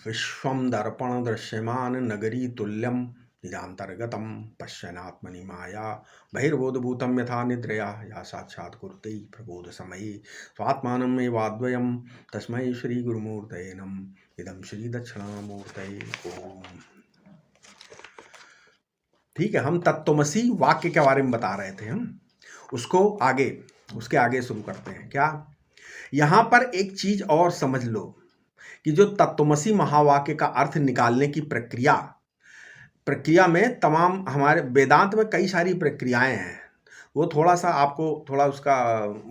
विश्वं दर्पण दृश्यमान नगरी तुल्यं निजान्तर्गतं पश्यन्नात्मनि माया बहिर्बोधभूतं यथा निद्रया या साक्षात् कुरुते प्रबोधसमये स्वात्मानमेवाद्वयं तस्मै श्रीगुरुमूर्तये नमः। इदं श्रीदक्षिणामूर्तये ओम। ठीक है, हम तत्त्वमसी वाक्य के बारे में बता रहे थे। हम उसके आगे शुरू करते हैं। क्या यहाँ पर एक चीज और समझ लो कि जो तत्त्वमसी महावाक्य का अर्थ निकालने की प्रक्रिया में तमाम हमारे वेदांत में कई सारी प्रक्रियाएं हैं। वो थोड़ा सा आपको थोड़ा उसका,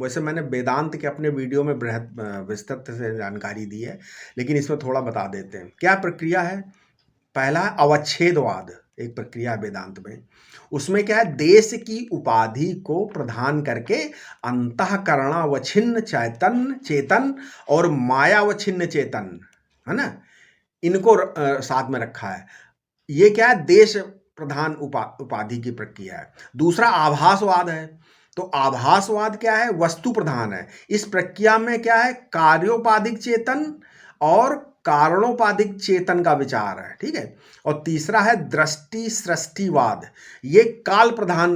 वैसे मैंने वेदांत के अपने वीडियो में बृहद विस्तृत से जानकारी दी है, लेकिन इसमें थोड़ा बता देते हैं। क्या प्रक्रिया है? पहला है अवच्छेदवाद, एक प्रक्रिया वेदांत में। उसमें क्या है? देश की उपाधि को प्रदान करके अंतःकरणावच्छिन्न चेतन और मायावच्छिन्न चेतन, है ना, इनको साथ में रखा है। ये क्या है? देश प्रधान उपाधि की प्रक्रिया है। दूसरा आभासवाद है। तो आभासवाद क्या है? वस्तु प्रधान है। इस प्रक्रिया में क्या है? कार्योपाधिक चेतन और कारणोपाधिक चेतन का विचार है। ठीक है। और तीसरा है दृष्टि सृष्टिवाद। ये काल प्रधान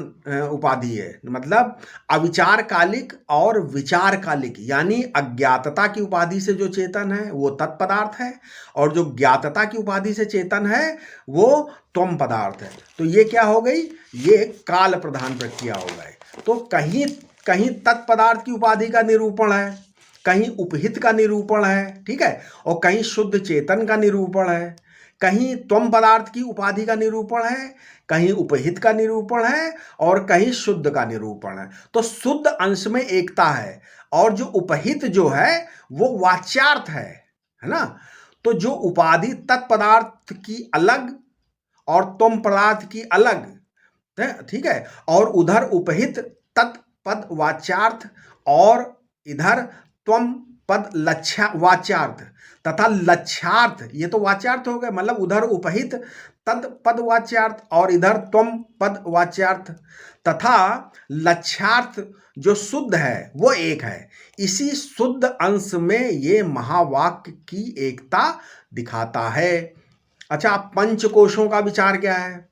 उपाधि है, मतलब अविचार कालिक और विचार कालिक, यानी अज्ञातता की उपाधि से जो चेतन है वो तत्पदार्थ है, और जो ज्ञातता की उपाधि से चेतन है वो त्वम पदार्थ है। तो ये क्या हो गई? ये काल प्रधान प्रक्रिया हो गई। तो कहीं कहीं तत्पदार्थ की उपाधि का निरूपण है, कहीं उपहित का निरूपण है, ठीक है, और कहीं शुद्ध चेतन का निरूपण है, कहीं त्वम पदार्थ की उपाधि का निरूपण है, कहीं उपहित का निरूपण है, और कहीं शुद्ध का निरूपण है। तो शुद्ध अंश में एकता है, और जो उपहित जो है वो वाच्यार्थ है ना। तो जो उपाधि तत्पदार्थ की अलग और त्वम पदार्थ की अलग है, ठीक है, और उधर उपहित तत्पद वाच्यार्थ और इधर त्वम पद वाच्यार्थ तथा लक्ष्यार्थ, ये तो वाच्यार्थ हो गए, मतलब उधर उपहित तद पद वाच्यार्थ और इधर त्वम पद वाच्यार्थ, तथा लक्ष्यार्थ जो शुद्ध है वो एक है। इसी शुद्ध अंश में ये महावाक्य की एकता दिखाता है। अच्छा, पंचकोशों का विचार क्या है?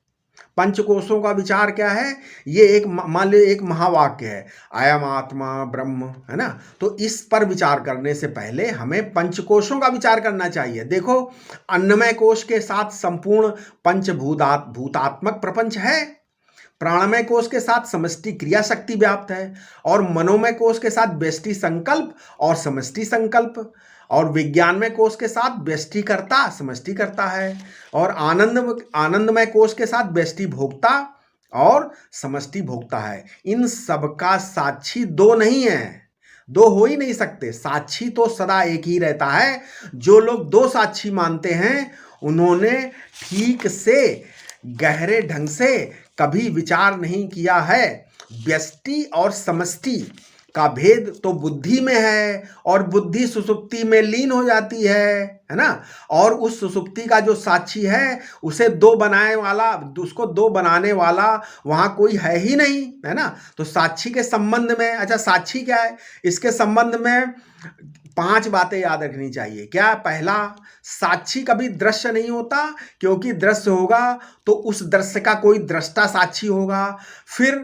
पंचकोशों का विचार क्या है? ये एक, मान लो एक महावाक्य है, अयम आत्मा ब्रह्म, है ना। तो इस पर विचार करने से पहले हमें पंचकोशों का विचार करना चाहिए। देखो, अन्नमय कोश के साथ संपूर्ण भूतात्मक प्रपंच है, प्राणमय कोश के साथ समष्टि क्रिया शक्ति व्याप्त है, और मनोमय कोश के साथ व्यष्टि संकल्प और समष्टि संकल्प, और विज्ञानमय कोश के साथ व्यष्टिकर्ता समष्टिकर्ता है, और आनंदमय कोश के साथ व्यष्टि भोक्ता और समष्टि भोक्ता है। इन सबका साक्षी दो नहीं है, दो हो ही नहीं सकते। साक्षी तो सदा एक ही रहता है। जो लोग दो साक्षी मानते हैं उन्होंने ठीक से गहरे ढंग से कभी विचार नहीं किया है। व्यष्टि और समष्टि का भेद तो बुद्धि में है, और बुद्धि सुषुप्ति में लीन हो जाती है ना। और उस सुषुप्ति का जो साक्षी है उसको दो बनाने वाला वहां कोई है ही नहीं, है ना। तो साक्षी के संबंध में, अच्छा साक्षी क्या है? इसके संबंध में 5 बातें याद रखनी चाहिए। क्या? पहला, साक्षी कभी दृश्य नहीं होता, क्योंकि दृश्य होगा तो उस दृश्य का कोई दृष्टा साक्षी होगा, फिर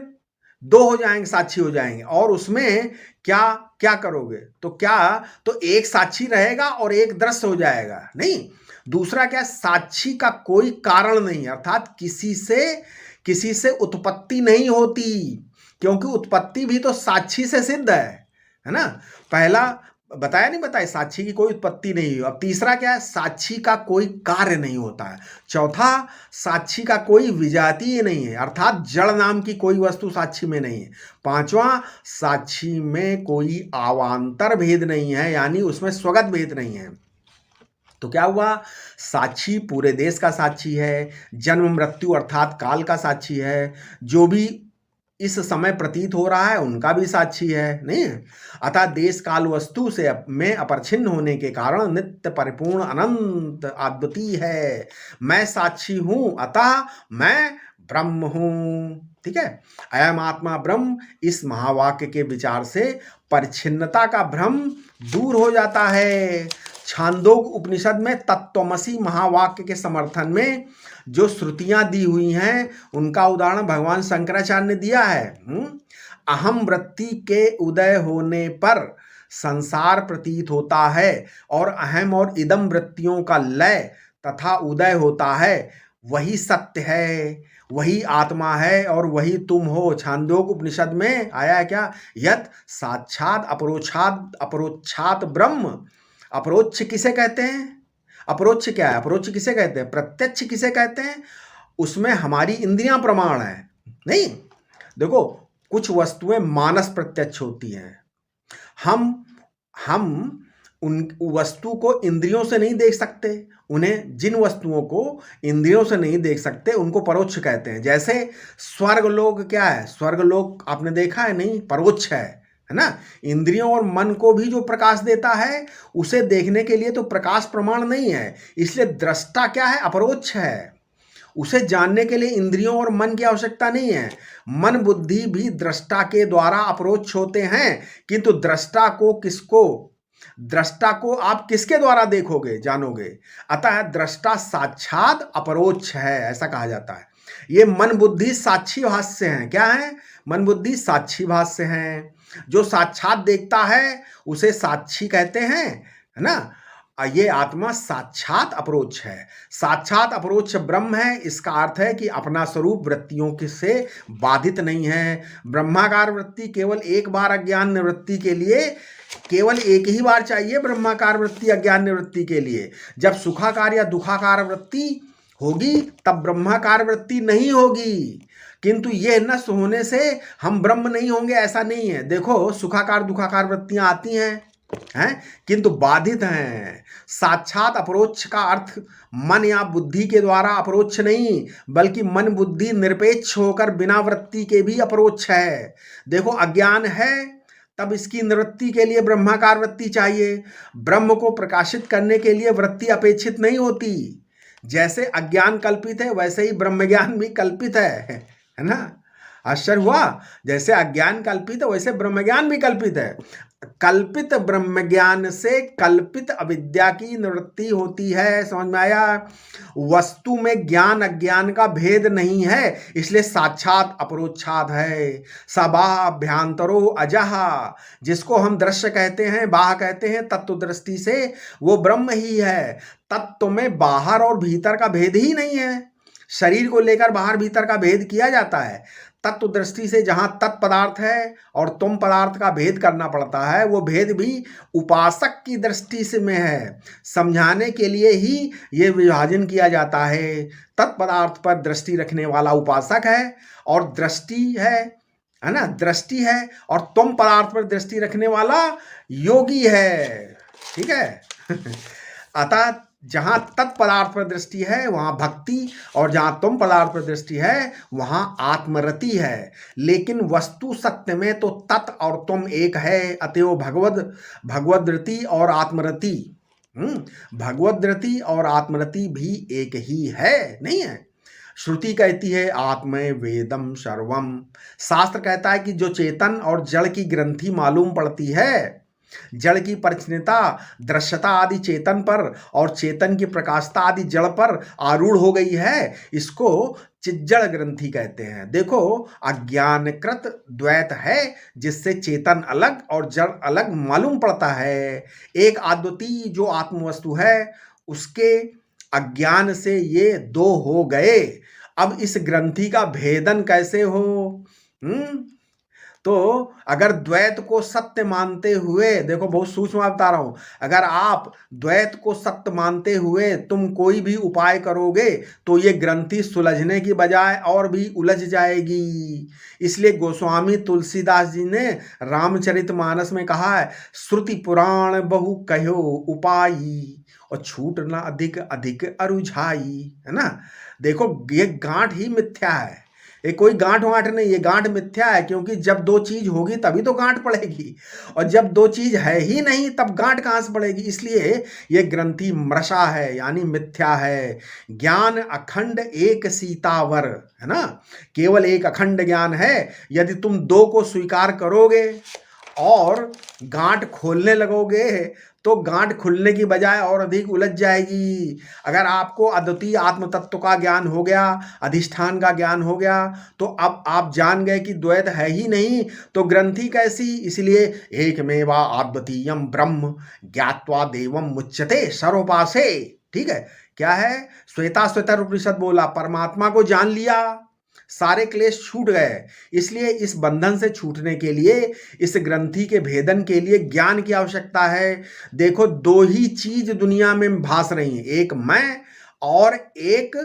2 हो जाएंगे, साक्षी हो जाएंगे, और उसमें क्या क्या करोगे? तो एक साक्षी रहेगा और एक दृश्य हो जाएगा, नहीं। दूसरा क्या? साक्षी का कोई कारण नहीं, अर्थात किसी से उत्पत्ति नहीं होती, क्योंकि उत्पत्ति भी तो साक्षी से सिद्ध है ना। पहला बताया नहीं, बताया साक्षी की कोई उत्पत्ति नहीं है। अब तीसरा क्या है? साक्षी का कोई कार्य नहीं होता है। चौथा, साक्षी का कोई विजातीय नहीं है, अर्थात जड़ नाम की कोई वस्तु साक्षी में नहीं है। पांचवा, साक्षी में कोई अवांतर भेद नहीं है, यानी उसमें स्वगत भेद नहीं है। तो क्या हुआ? साक्षी पूरे देश का साक्षी है, जन्म मृत्यु अर्थात काल का साक्षी है, जो भी इस समय प्रतीत हो रहा है उनका भी साक्षी है, नहीं है। अतः देश काल वस्तु से में अपरिछिन्न होने के कारण नित्य परिपूर्ण अनंत अद्वितीय है। मैं साक्षी हूं, अतः मैं ब्रह्म हूं। ठीक है। अयम आत्मा ब्रह्म, इस महावाक्य के विचार से परिच्छिन्नता का भ्रम दूर हो जाता है। छांदोग उपनिषद में तत्त्वमसि महावाक्य के समर्थन में जो श्रुतियां दी हुई हैं उनका उदाहरण भगवान शंकराचार्य ने दिया है। अहम वृत्ति के उदय होने पर संसार प्रतीत होता है और अहम और इदम वृत्तियों का लय तथा उदय होता है। वही सत्य है, वही आत्मा है और वही तुम हो। छांदोग उपनिषद में आया है क्या? यत साक्षात अपरोक्षात अपरोक्षात ब्रह्म। अपरोक्ष किसे कहते हैं? अपरोक्ष क्या है? अपरोक्ष किसे कहते हैं? प्रत्यक्ष किसे कहते हैं? उसमें हमारी इंद्रियां प्रमाण है नहीं। देखो, कुछ वस्तुएं मानस प्रत्यक्ष होती हैं। हम उन वस्तु को इंद्रियों से नहीं देख सकते। उन्हें, जिन वस्तुओं को इंद्रियों से नहीं देख सकते उनको परोक्ष कहते हैं। जैसे स्वर्गलोक क्या है? स्वर्गलोक आपने देखा है? नहीं, परोक्ष है ना। इंद्रियों और मन को भी जो प्रकाश देता है उसे देखने के लिए तो प्रकाश प्रमाण नहीं है, इसलिए दृष्टा क्या है? अपरोक्ष है। उसे जानने के लिए इंद्रियों और मन की आवश्यकता नहीं है। मन बुद्धि भी दृष्टा के द्वारा अपरोक्ष होते हैं, किंतु दृष्टा को आप किसके द्वारा देखोगे, जानोगे? अतः दृष्टा साक्षात अपरोक्ष है, ऐसा कहा जाता है। ये मन बुद्धि साक्षी भाष्य हैं। क्या है? मन बुद्धि साक्षी भाष्य हैं। जो साक्षात देखता है उसे साक्षी कहते हैं, है ना। ये आत्मा साक्षात अपरोक्ष है, साक्षात अपरोक्ष ब्रह्म है। इसका अर्थ है कि अपना स्वरूप वृत्तियों से बाधित नहीं है। ब्रह्माकार वृत्ति केवल एक बार अज्ञान निवृत्ति के लिए, केवल एक ही बार चाहिए ब्रह्माकार वृत्ति अज्ञान निवृत्ति के लिए। जब सुखाकार या दुखाकार वृत्ति होगी तब ब्रह्माकार वृत्ति नहीं होगी। किंतु ये नष्ट होने से हम ब्रह्म नहीं होंगे, ऐसा नहीं है। देखो, सुखाकार दुखाकार वृत्तियां आती हैं किंतु बाधित हैं। साक्षात अपरोक्ष का अर्थ मन या बुद्धि के द्वारा अपरोक्ष नहीं, बल्कि मन बुद्धि निरपेक्ष होकर बिना वृत्ति के भी अपरोक्ष है। देखो, अज्ञान है तब इसकी निवृत्ति के लिए ब्रह्माकार वृत्ति चाहिए। ब्रह्म को प्रकाशित करने के लिए वृत्ति अपेक्षित नहीं होती। जैसे अज्ञान कल्पित है वैसे ही ब्रह्म ज्ञान भी कल्पित है ना। आश्चर्य हुआ? जैसे अज्ञान कल्पित है वैसे ब्रह्म ज्ञान भी कल्पित है। कल्पित ब्रह्म ज्ञान से कल्पित अविद्या की निवृत्ति होती है। समझ में आया? वस्तु में ज्ञान अज्ञान का भेद नहीं है, इसलिए साक्षात अपरोक्षात है। सबाभ्यांतरो अजहा, जिसको हम दृश्य कहते हैं, बाह कहते हैं, तत्व दृष्टि से वो ब्रह्म ही है। तत्व में बाहर और भीतर का भेद ही नहीं है। शरीर को लेकर बाहर भीतर का भेद किया जाता है। तत्व दृष्टि से जहां तत्पदार्थ है और तुम पदार्थ का भेद करना पड़ता है, वो भेद भी उपासक की दृष्टि से में है। समझाने के लिए ही ये विभाजन किया जाता है। तत्पदार्थ पर दृष्टि रखने वाला उपासक है और दृष्टि है ना, दृष्टि है, और तुम पदार्थ पर दृष्टि रखने वाला योगी है। ठीक है। अतः जहां तत्पदार्थ पर दृष्टि है वहां भक्ति, और जहां तुम पदार्थ पर दृष्टि है वहां आत्मरति है। लेकिन वस्तु सत्य में तो तत् और तुम एक है। अतएव भगवद्रति और आत्मरति, भगवद्रति और आत्मरति भी एक ही है, नहीं है। श्रुति कहती है आत्मय वेदम सर्वम। शास्त्र कहता है कि जो चेतन और जड़ की ग्रंथि मालूम पड़ती है, जड़ की परिच्छिन्नता दृश्यता आदि चेतन पर और चेतन की प्रकाशता आदि जड़ पर आरूढ़ हो गई है, इसको चिज्जड़ ग्रंथि कहते हैं। देखो, अज्ञानकृत द्वैत है जिससे चेतन अलग और जड़ अलग मालूम पड़ता है। एक अद्वितीय जो आत्मवस्तु है उसके अज्ञान से ये दो हो गए। अब इस ग्रंथि का भेदन कैसे हो? तो अगर द्वैत को सत्य मानते हुए, देखो बहुत सूक्ष्म बता रहा हूं, अगर आप द्वैत को सत्य मानते हुए तुम कोई भी उपाय करोगे तो ये ग्रंथि सुलझने की बजाय और भी उलझ जाएगी। इसलिए गोस्वामी तुलसीदास जी ने रामचरितमानस में कहा है, श्रुति पुराण बहु कहो उपाई और छूट ना अधिक अधिक अरुझाई, है ना। देखो, ये गांठ ही मिथ्या है, ये कोई गांठ वांठ नहीं, ये गांठ मिथ्या है। क्योंकि जब दो चीज होगी तभी तो गांठ पड़ेगी, और जब दो चीज है ही नहीं तब गांठ कहां से पड़ेगी। इसलिए ये ग्रंथि मृषा है, यानी मिथ्या है। ज्ञान अखंड एक सीतावर, है ना, केवल एक अखंड ज्ञान है। यदि तुम दो को स्वीकार करोगे और गांठ खोलने लगोगे तो गांठ खुलने की बजाय और अधिक उलझ जाएगी। अगर आपको अद्वितीय आत्म तत्व का ज्ञान हो गया, अधिष्ठान का ज्ञान हो गया, तो अब आप जान गए कि द्वैत है ही नहीं, तो ग्रंथि कैसी? इसलिए एकमेवा अद्वितीयम ब्रह्म ज्ञात्वा देवम मुच्यते सर्वपासे। ठीक है, क्या है? श्वेता श्वेतर उपनिषद बोला, परमात्मा को जान लिया, सारे क्लेश छूट गए। इसलिए इस बंधन से छूटने के लिए, इस ग्रंथि के भेदन के लिए ज्ञान की आवश्यकता है। देखो, दो ही चीज दुनिया में भास रही हैं, एक मैं और एक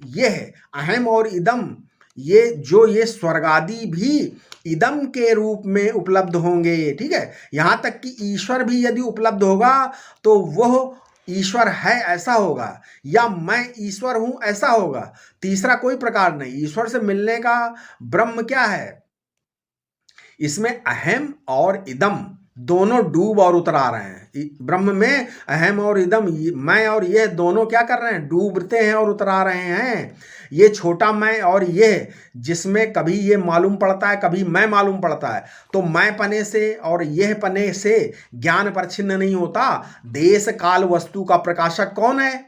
ये है अहम और इदम। ये स्वर्ग आदि भी इदम के रूप में उपलब्ध होंगे। ठीक है, यहां तक कि ईश्वर भी यदि उपलब्ध होगा तो वह ईश्वर है ऐसा होगा, या मैं ईश्वर हूं ऐसा होगा। तीसरा कोई प्रकार नहीं। ईश्वर से मिलने का ब्रह्म क्या है? इसमें अहम और इदम दोनों डूब और उतरा रहे हैं। ब्रह्म में अहम और इदम, मैं और ये दोनों क्या कर रहे हैं? डूबते हैं और उतरा रहे हैं। ये छोटा मैं और ये, जिसमें कभी ये मालूम पड़ता है, कभी मैं मालूम पड़ता है, तो मैं पने से और यह पने से ज्ञान परछिन्न नहीं होता। देश काल वस्तु का प्रकाशक कौन है?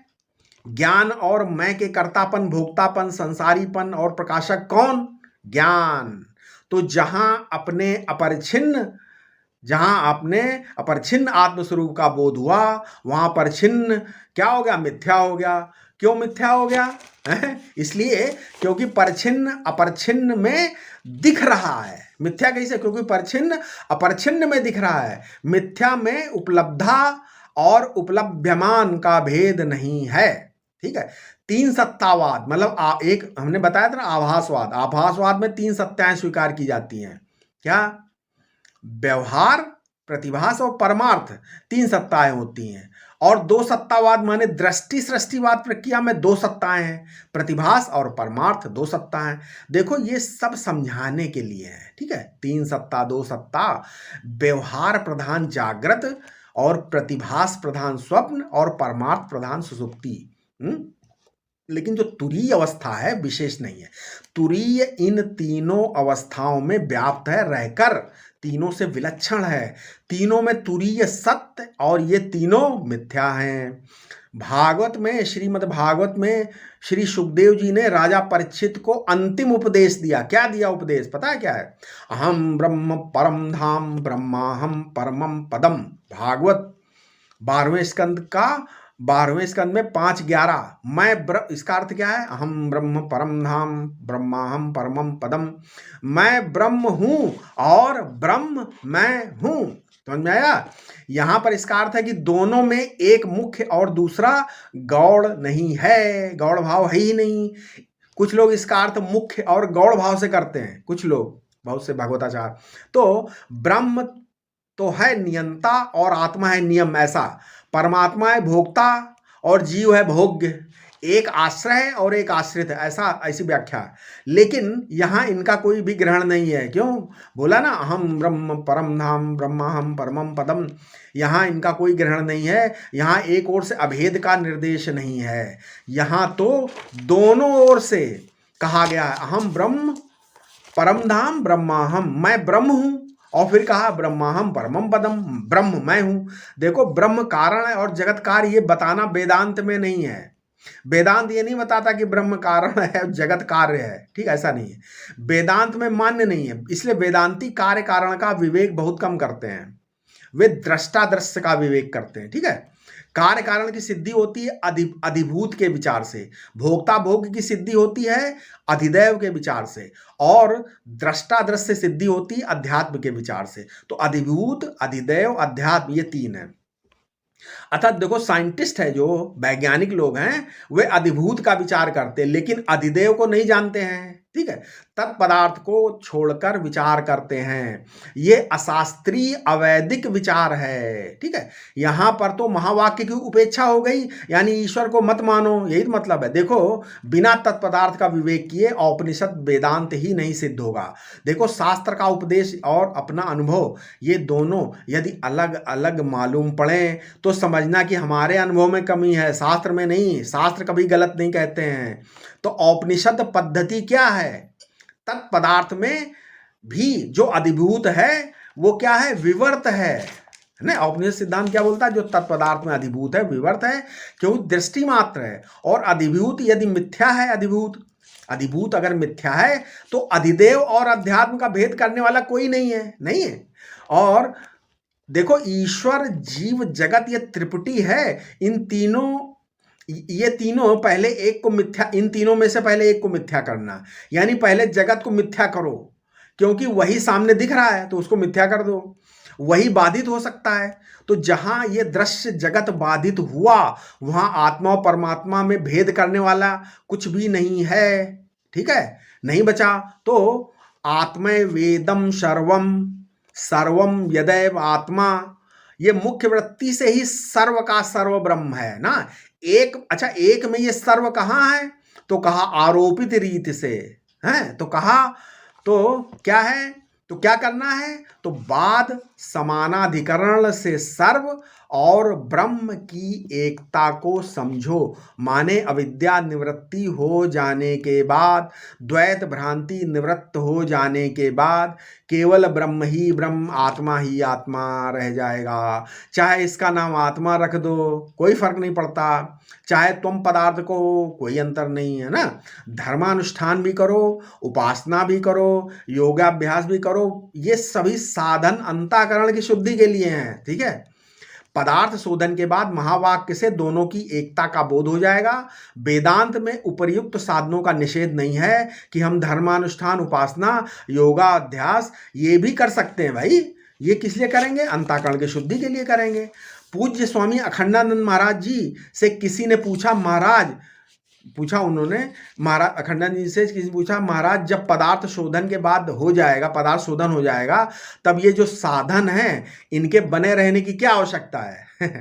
ज्ञान। और मैं के कर्तापन, भोक्तापन, संसारीपन और प्रकाशक कौन? ज्ञान। तो जहां अपने अपरछिन्न आत्मस्वरूप का बोध हुआ, वहां परछिन्न क्या हो गया? मिथ्या हो गया। क्यों मिथ्या हो गया? इसलिए क्योंकि परछिन्न अपरछिन्न में दिख रहा है। मिथ्या कैसे? क्योंकि परछिन्न अपरछिन्न में दिख रहा है। मिथ्या में उपलब्धा और उपलभ्यमान का भेद नहीं है। ठीक है, तीन सत्तावाद, मतलब एक हमने बताया था ना, आभासवाद। आभासवाद में तीन सत्ताएं स्वीकार की जाती हैं। क्या? व्यवहार, प्रतिभास और परमार्थ, तीन सत्ताएं होती हैं। और दो सत्तावाद माने दृष्टि सृष्टिवाद प्रक्रिया में दो सत्ताएं हैं, प्रतिभास और परमार्थ, दो सत्ताएं। देखो, ये सब समझाने के लिए है। ठीक है, तीन सत्ता, दो सत्ता, व्यवहार प्रधान जागृत और प्रतिभास प्रधान स्वप्न और परमार्थ प्रधान सुषुप्ति। लेकिन जो तुरीय अवस्था है विशेष नहीं है। तुरीय इन तीनों अवस्थाओं में व्याप्त है, रहकर तीनों से विलक्षण है। तीनों में तुरीय सत्य और ये तीनों मिथ्या हैं। भागवत में, श्रीमद् भागवत में श्री सुखदेव जी ने राजा परीक्षित को अंतिम उपदेश दिया। क्या दिया उपदेश? पता है क्या है? अहम ब्रह्म परम धाम ब्रह्माहम परमम पदम। भागवत 12वें स्कंद में 5:11। इसका अर्थ क्या है? अहम ब्रह्म परम धाम ब्रह्माहम परमम पदम। मैं ब्रह्म हूं और ब्रह्म मैं हूं। समझ में आया? यहां पर इसका अर्थ है कि दोनों में एक मुख्य और दूसरा गौड़ नहीं है, गौड़ भाव है ही नहीं। कुछ लोग इसका अर्थ मुख्य और गौड़ भाव से करते हैं, कुछ लोग, बहुत से भागवताचार। तो ब्रह्म तो है नियंता और आत्मा है नियम, ऐसा। परमात्मा है भोक्ता और जीव है भोग्य। एक आश्रय है और एक आश्रित है, ऐसी व्याख्या। लेकिन यहां इनका कोई भी ग्रहण नहीं है। क्यों? बोला ना, अहम ब्रह्म परम धाम ब्रह्माहम परमम पदम। यहां इनका कोई ग्रहण नहीं है। यहां एक ओर से अभेद का निर्देश नहीं है, यहां तो दोनों ओर से कहा गया है। अहम ब्रह्म परम धाम ब्रह्माहम, मैं ब्रह्म हूं, और फिर कहा ब्रह्माहम परमम पदम, ब्रह्म मैं हूं। देखो, ब्रह्म कारण है और जगत कार्य, ये बताना वेदांत में नहीं है। वेदांत ये नहीं बताता कि ब्रह्म कारण है और जगत कार्य है। ठीक, ऐसा नहीं है, वेदांत में मान्य नहीं है। इसलिए वेदांती कार्य कारण का विवेक बहुत कम करते हैं, वे दृष्टा दृश्य का विवेक करते हैं। ठीक है, कार्य कारण की सिद्धि होती है अधिभूत के विचार से, भोक्ता भोग की सिद्धि होती है अधिदैव के विचार से, और दृष्टा दृश्य सिद्धि होती है अध्यात्म के विचार से। तो अधिभूत, अधिदैव, अध्यात्म, ये तीन है। अर्थात देखो, साइंटिस्ट है, जो वैज्ञानिक लोग हैं, वे अधिभूत का विचार करते हैं लेकिन अधिदेव को नहीं जानते हैं। ठीक है, तत्पदार्थ को छोड़कर विचार करते हैं। ये अशास्त्रीय अवैदिक विचार है। ठीक है, यहां पर तो महावाक्य की उपेक्षा हो गई, यानी ईश्वर को मत मानो, यही तो मतलब है। देखो, बिना तत्पदार्थ का विवेक किए औपनिषद वेदांत ही नहीं सिद्ध होगा। देखो, शास्त्र का उपदेश और अपना अनुभव, ये दोनों यदि अलग अलग मालूम पड़े तो समझना कि हमारे अनुभव में कमी है, शास्त्र में नहीं। शास्त्र कभी गलत नहीं कहते हैं। तो औपनिषद पद्धति क्या है? तत्पदार्थ में भी जो अधिभूत है वो क्या है? विवर्त है ना। औपनिवेशिक सिद्धांत क्या बोलता है? जो तत्पदार्थ में अधिभूत है विवर्त है, क्योंकि दृष्टि मात्र है। और अधिभूत यदि मिथ्या है, अधिभूत अगर मिथ्या है तो अधिदेव और अध्यात्म का भेद करने वाला कोई नहीं है। और देखो, ईश्वर जीव जगत ये त्रिपुटी है। ये तीनों पहले एक को मिथ्या, इन तीनों में से पहले एक को मिथ्या करना, यानी पहले जगत को मिथ्या करो, क्योंकि वही सामने दिख रहा है तो उसको मिथ्या कर दो, वही बाधित हो सकता है। तो जहां ये दृश्य जगत बाधित हुआ, वहां आत्मा और परमात्मा में भेद करने वाला कुछ भी नहीं है। ठीक है, नहीं बचा। तो आत्मै वेदम सर्वम, सर्वम यदैव आत्मा, ये मुख्य वृत्ति से ही सर्व का सर्व ब्रह्म है ना। अच्छा, एक में ये सर्व कहाँ है? तो कहा आरोपित रीति से है। तो कहा तो क्या है? तो क्या करना है? तो बाद समानाधिकरण से सर्व और ब्रह्म की एकता को समझो। माने अविद्या निवृत्ति हो जाने के बाद, द्वैत भ्रांति निवृत्त हो जाने के बाद केवल ब्रह्म ही ब्रह्म, आत्मा ही आत्मा रह जाएगा। चाहे इसका नाम आत्मा रख दो, कोई फर्क नहीं पड़ता, चाहे तुम पदार्थ को, कोई अंतर नहीं है ना। धर्मानुष्ठान भी करो, उपासना भी करो, योगाभ्यास भी करो, ये सभी साधन अंतःकरण की शुद्धि के लिए हैं। ठीक है, पदार्थ शोधन के बाद महावाक्य से दोनों की एकता का बोध हो जाएगा। वेदांत में उपर्युक्त साधनों का निषेध नहीं है कि हम धर्मानुष्ठान, उपासना, योगाभ्यास ये भी कर सकते हैं भाई। ये किस लिए करेंगे? अंतःकरण की शुद्धि के लिए करेंगे। पूज्य स्वामी अखंडानंद महाराज जी से किसी ने पूछा, उन्होंने महाराज अखंडानंद जी से किसी ने पूछा, महाराज जब पदार्थ शोधन के बाद हो जाएगा, पदार्थ शोधन हो जाएगा, तब ये जो साधन हैं इनके बने रहने की क्या आवश्यकता है?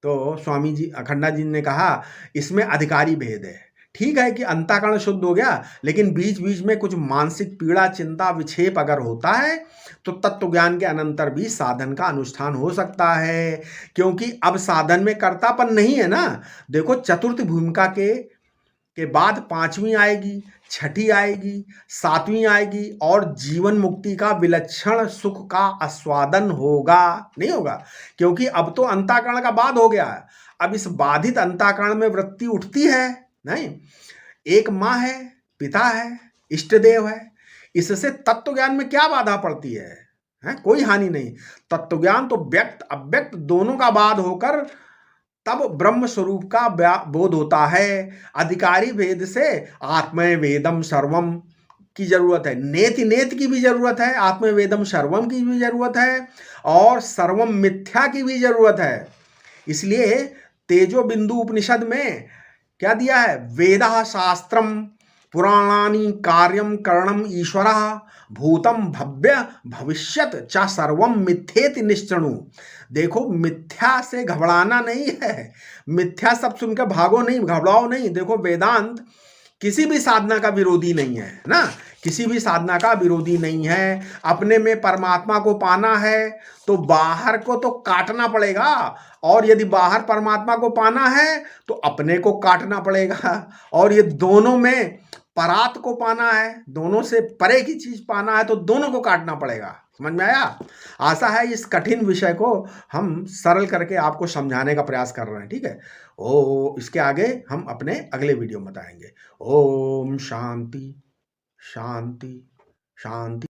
तो स्वामी जी अखंडानंद जी ने कहा, इसमें अधिकारी भेद है। ठीक है कि अंतःकरण शुद्ध हो गया, लेकिन बीच बीच में कुछ मानसिक पीड़ा, चिंता, विक्षेप अगर होता है तो तत्व ज्ञान के अनंतर भी साधन का अनुष्ठान हो सकता है, क्योंकि अब साधन में कर्तापन नहीं है ना। देखो, चतुर्थ भूमिका के बाद पांचवी आएगी, छठी आएगी, सातवीं आएगी, और जीवन मुक्ति का विलक्षण सुख का आस्वादन होगा, नहीं होगा? क्योंकि अब तो अंतःकरण का बाध हो गया है। अब इस बाधित अंतःकरण में वृत्ति उठती है नहीं। एक माँ है, पिता है, इष्ट देव है, इससे तत्व ज्ञान में क्या बाधा पड़ती है? कोई हानि नहीं। तत्व ज्ञान तो व्यक्त अव्यक्त दोनों का बाध होकर तब ब्रह्म स्वरूप का बोध होता है। अधिकारी भेद से आत्मय वेदम सर्वम की जरूरत है, नेति नेत की भी जरूरत है, आत्मय वेदम सर्वम की भी जरूरत है, और सर्वम मिथ्या की भी जरूरत है। इसलिए तेजो बिंदु उपनिषद में क्या दिया है? वेदा शास्त्रम पुराणानि कार्यम करणम ईश्वरः भूतम भव्य भविष्यत च सर्वम मिथ्येति निश्चणु। देखो, मिथ्या से घबराना नहीं है, मिथ्या सब सुनकर भागो नहीं, घबराओ नहीं। देखो, वेदांत किसी भी साधना का विरोधी नहीं है ना, किसी भी साधना का विरोधी नहीं है। अपने में परमात्मा को पाना है तो बाहर को तो काटना पड़ेगा, और यदि बाहर परमात्मा को पाना है तो अपने को काटना पड़ेगा, और ये दोनों में परात को पाना है, दोनों से परे की चीज पाना है तो दोनों को काटना पड़ेगा। समझ में आया? आशा है इस कठिन विषय को हम सरल करके आपको समझाने का प्रयास कर रहे हैं। ठीक है, इसके आगे हम अपने अगले वीडियो में बताएंगे। ओम शांति शांति शांति।